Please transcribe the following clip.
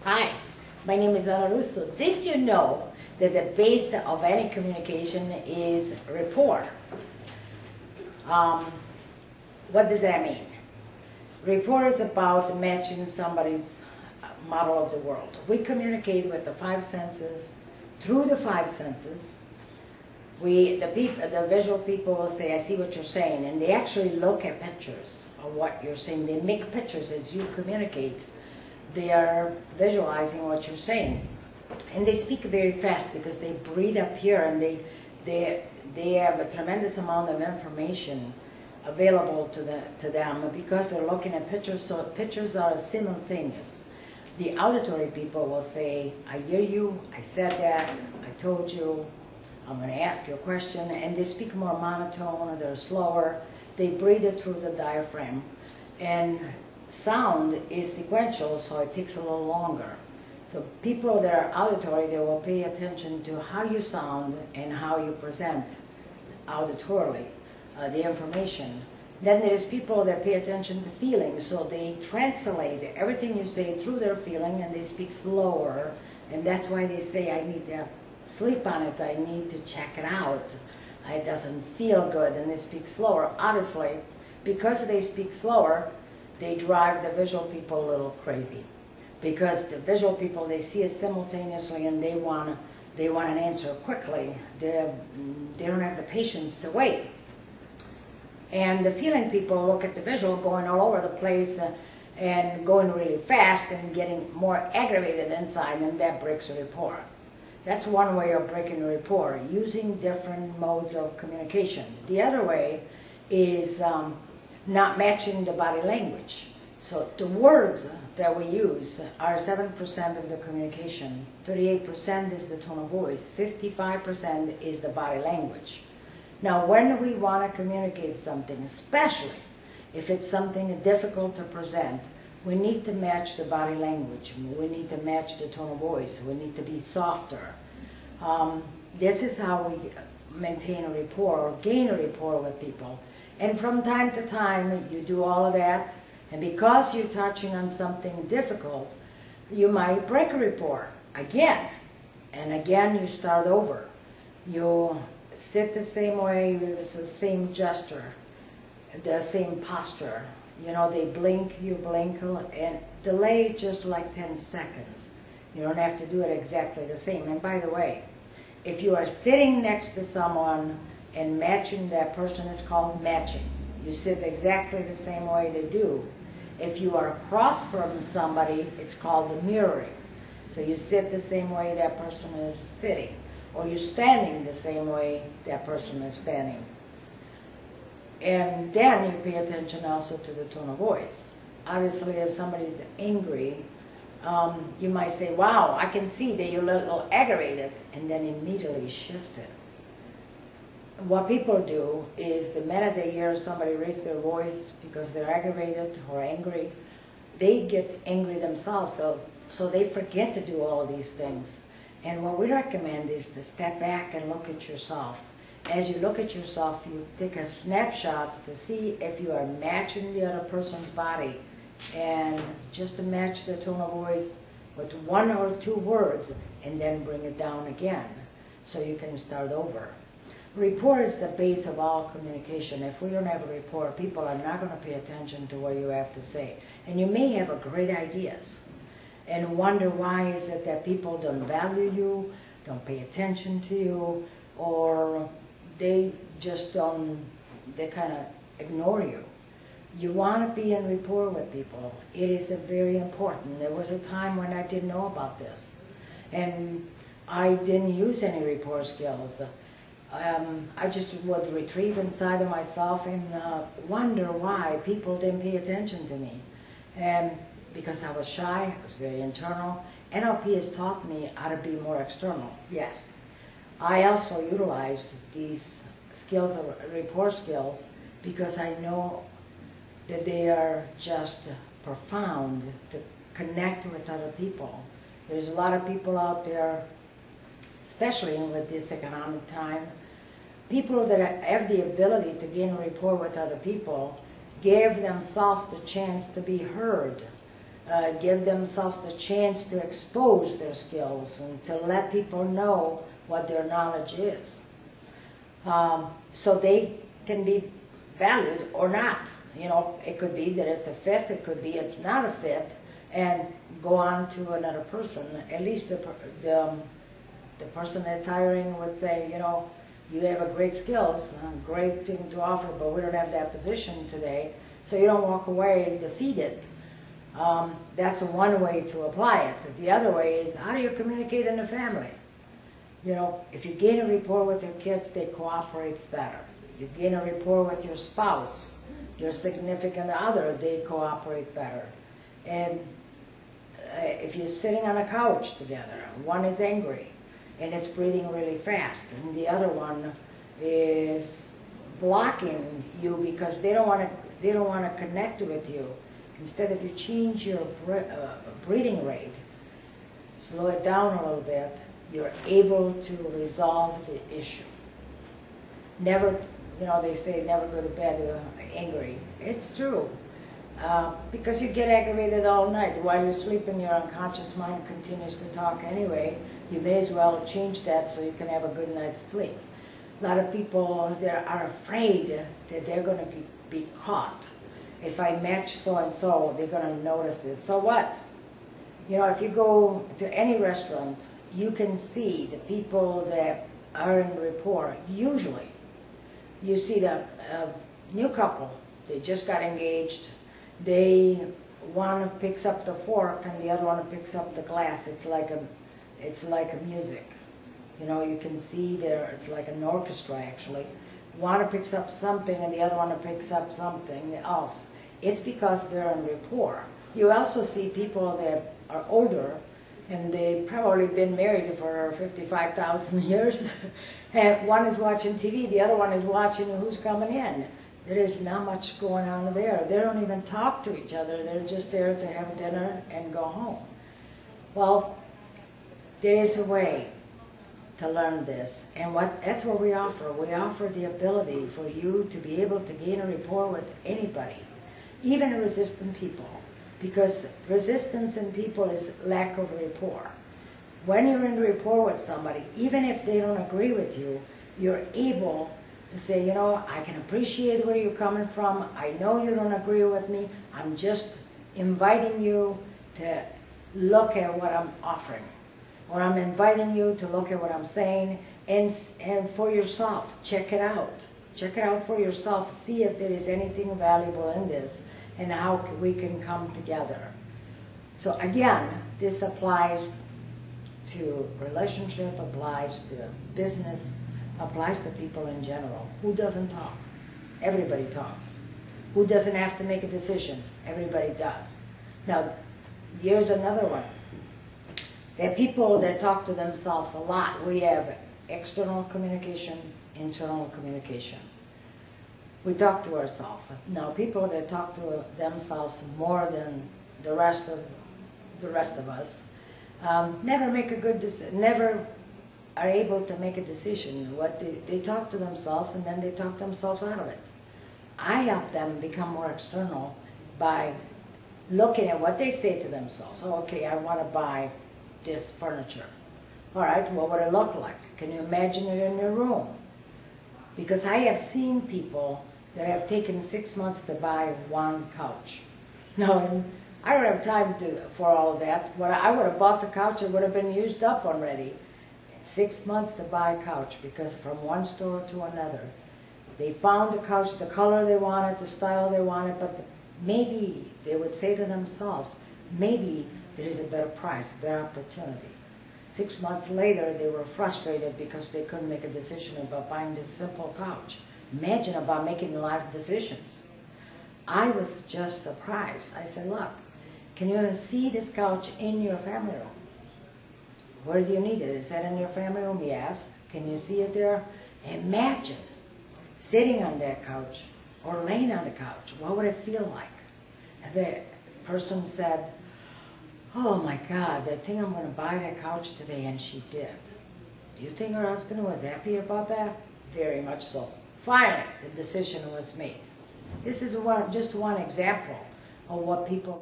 Hi, my name is Russo. Did you know that the base of any communication is rapport? What does that mean? Rapport is about matching somebody's model of the world. We communicate with the five senses, through the five senses. The visual people will say, I see what you're saying, and they actually look at pictures of what you're saying. They make pictures as you communicate. They are visualizing what you're saying. And they speak very fast because they breathe up here, and they have a tremendous amount of information available to them because they're looking at pictures, so pictures are simultaneous. The auditory people will say, I hear you, I said that, I told you, I'm going to ask you a question, and they speak more monotone, they're slower, they breathe it through the diaphragm. And sound is sequential, so it takes a little longer. So people that are auditory, they will pay attention to how you sound and how you present auditorily the information. Then there's people that pay attention to feeling, so they translate everything you say through their feeling, and they speak slower, and that's why they say, I need to sleep on it, I need to check it out, it doesn't feel good, and they speak slower. Obviously, because they speak slower, they drive the visual people a little crazy. Because the visual people, they see it simultaneously, and they want an answer quickly. They don't have the patience to wait. And the feeling people look at the visual going all over the place and going really fast and getting more aggravated inside, and that breaks a rapport. That's one way of breaking a rapport, using different modes of communication. The other way is not matching the body language. So the words that we use are 7% of the communication. 38% is the tone of voice. 55% is the body language. Now, when we want to communicate something, especially if it's something difficult to present, we need to match the body language. We need to match the tone of voice. We need to be softer. This is how we maintain a rapport or gain a rapport with people. And from time to time, you do all of that, and because you're touching on something difficult, you might break a rapport again. And again, you start over. You sit the same way, with the same gesture, the same posture. You know, they blink, you blink, and delay just like 10 seconds. You don't have to do it exactly the same. And by the way, if you are sitting next to someone and matching that person, is called matching. You sit exactly the same way they do. If you are across from somebody, it's called the mirroring. So you sit the same way that person is sitting, or you're standing the same way that person is standing. And then you pay attention also to the tone of voice. Obviously, if somebody's angry, you might say, wow, I can see that you're a little aggravated, and then immediately shift it. What people do is the minute they hear somebody raise their voice because they're aggravated or angry, they get angry themselves, so they forget to do all these things. And what we recommend is to step back and look at yourself. As you look at yourself, you take a snapshot to see if you are matching the other person's body, and just to match the tone of voice with one or two words, and then bring it down again so you can start over. Rapport is the base of all communication. If we don't have a rapport, people are not going to pay attention to what you have to say. And you may have a great ideas and wonder why is it that people don't value you, don't pay attention to you, or they just don't, they kind of ignore you. You want to be in rapport with people. It is very important. There was a time when I didn't know about this, and I didn't use any rapport skills. I just would retrieve inside of myself and wonder why people didn't pay attention to me. And because I was shy, I was very internal. NLP has taught me how to be more external, yes. I also utilize these skills, of rapport skills, because I know that they are just profound to connect with other people. There's a lot of people out there, especially with this economic time, people that have the ability to gain rapport with other people give themselves the chance to be heard. give themselves the chance to expose their skills and to let people know what their knowledge is. So they can be valued or not. You know, it could be that it's a fit, it could be it's not a fit, and go on to another person. At least the person that's hiring would say, you know, you have a great skills, a great thing to offer, but we don't have that position today, so you don't walk away defeated. That's one way to apply it. The other way is, how do you communicate in the family? You know, if you gain a rapport with your kids, they cooperate better. You gain a rapport with your spouse, your significant other, they cooperate better. And if you're sitting on a couch together, one is angry and it's breathing really fast, and the other one is blocking you because they don't want to connect with you. Instead, if you change your breathing rate, slow it down a little bit, you're able to resolve the issue. Never, you know, they say never go to bed angry. It's true. Because you get aggravated all night. While you're sleeping, your unconscious mind continues to talk anyway. You may as well change that so you can have a good night's sleep. A lot of people there are afraid that they're going to be caught. If I match so-and-so, they're going to notice this. So what? You know, if you go to any restaurant, you can see the people that are in rapport. Usually, you see the new couple, they just got engaged, one picks up the fork and the other one picks up the glass. It's like a music. You know, you can see there, it's like an orchestra actually. One picks up something and the other one picks up something else. It's because they're in rapport. You also see people that are older and they've probably been married for 55,000 years. And one is watching TV, the other one is watching who's coming in. There is not much going on there. They don't even talk to each other. They're just there to have dinner and go home. Well, there is a way to learn this, and that's what we offer. We offer the ability for you to be able to gain a rapport with anybody, even resistant people, because resistance in people is lack of rapport. When you're in rapport with somebody, even if they don't agree with you, you're able to say, you know, I can appreciate where you're coming from. I know you don't agree with me. I'm just inviting you to look at what I'm offering. Or I'm inviting you to look at what I'm saying, and for yourself, check it out. Check it out for yourself. See if there is anything valuable in this and how we can come together. So again, this applies to relationship, applies to business, applies to people in general. Who doesn't talk? Everybody talks. Who doesn't have to make a decision? Everybody does. Now, here's another one. There are people that talk to themselves a lot. We have external communication, internal communication. We talk to ourselves. Now, people that talk to themselves more than the rest of us never make a good decision, never are able to make a decision. They talk to themselves and then they talk themselves out of it. I help them become more external by looking at what they say to themselves. Oh, okay, I want to buy this furniture. All right, what would it look like? Can you imagine it in your room? Because I have seen people that have taken 6 months to buy one couch. Now, I don't have time for all of that. When I would have bought the couch, it would have been used up already. 6 months to buy a couch, because from one store to another. They found the couch, the color they wanted, the style they wanted, but maybe they would say to themselves, maybe there is a better price, a better opportunity. 6 months later, they were frustrated because they couldn't make a decision about buying this simple couch. Imagine about making life decisions. I was just surprised. I said, look, can you see this couch in your family room? Where do you need it? Is that in your family room? Yes. Can you see it there? Imagine sitting on that couch or laying on the couch. What would it feel like? And the person said, oh my God, I think I'm going to buy that couch today, and she did. Do you think her husband was happy about that? Very much so. Finally, the decision was made. This is just one example of what people